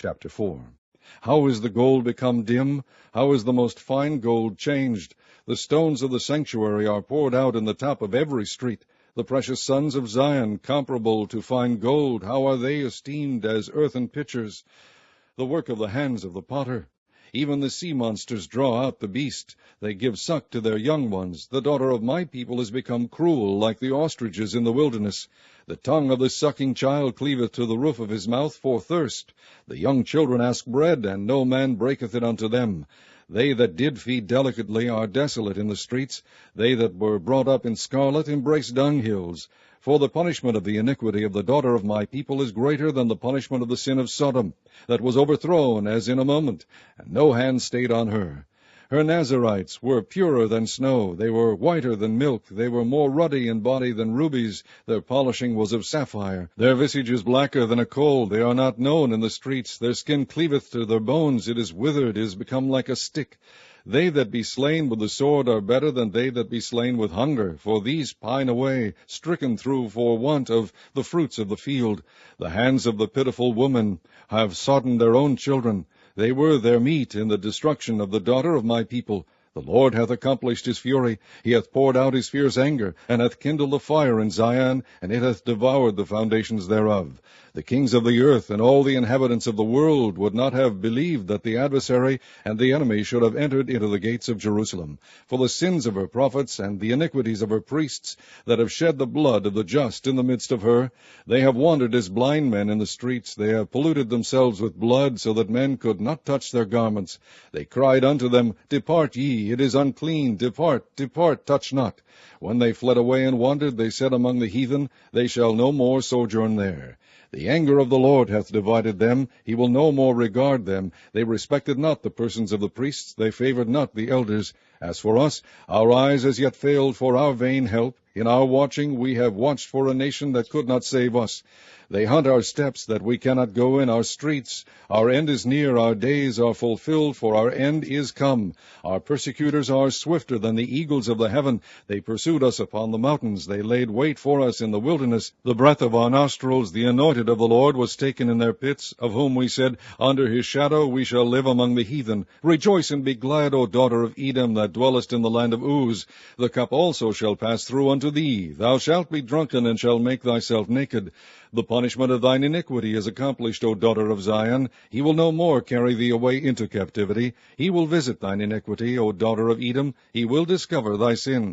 Chapter 4. How is the gold become dim? How is the most fine gold changed? The stones of the sanctuary are poured out in the top of every street. The precious sons of Zion, comparable to fine gold, how are they esteemed as earthen pitchers, the work of the hands of the potter? Even the sea monsters draw out the beast. They give suck to their young ones. The daughter of my people is become cruel, like the ostriches in the wilderness. The tongue of the sucking child cleaveth to the roof of his mouth for thirst. The young children ask bread, and no man breaketh it unto them. They that did feed delicately are desolate in the streets. They that were brought up in scarlet embrace dunghills. For the punishment of the iniquity of the daughter of my people is greater than the punishment of the sin of Sodom, that was overthrown as in a moment, and no hand stayed on her. Her Nazarites were purer than snow, they were whiter than milk, they were more ruddy in body than rubies, their polishing was of sapphire. Their visage is blacker than a coal, they are not known in the streets, their skin cleaveth to their bones, it is withered, it is become like a stick. They that be slain with the sword are better than they that be slain with hunger, for these pine away, stricken through for want of the fruits of the field. The hands of the pitiful woman have sodden their own children. They were their meat in the destruction of the daughter of my people. The Lord hath accomplished his fury, he hath poured out his fierce anger, and hath kindled a fire in Zion, and it hath devoured the foundations thereof. The kings of the earth and all the inhabitants of the world would not have believed that the adversary and the enemy should have entered into the gates of Jerusalem. For the sins of her prophets and the iniquities of her priests, that have shed the blood of the just in the midst of her, they have wandered as blind men in the streets. They have polluted themselves with blood, so that men could not touch their garments. They cried unto them, Depart ye, it is unclean, depart, depart, touch not. When they fled away and wandered, they said among the heathen, They shall no more sojourn there. The anger of the Lord hath divided them, he will no more regard them. They respected not the persons of the priests, they favored not the elders. As for us, our eyes as yet failed for our vain help. In our watching we have watched for a nation that could not save us. They hunt our steps, that we cannot go in our streets. Our end is near, our days are fulfilled, for our end is come. Our persecutors are swifter than the eagles of the heaven. They pursued us upon the mountains. They laid wait for us in the wilderness. The breath of our nostrils, the anointed of the Lord, was taken in their pits, of whom we said, Under his shadow we shall live among the heathen. Rejoice and be glad, O daughter of Edom, that dwellest in the land of Uz. The cup also shall pass through unto thee. Thou shalt be drunken, and shalt make thyself naked. The punishment of thine iniquity is accomplished, O daughter of Zion. He will no more carry thee away into captivity. He will visit thine iniquity, O daughter of Edom. He will discover thy sin.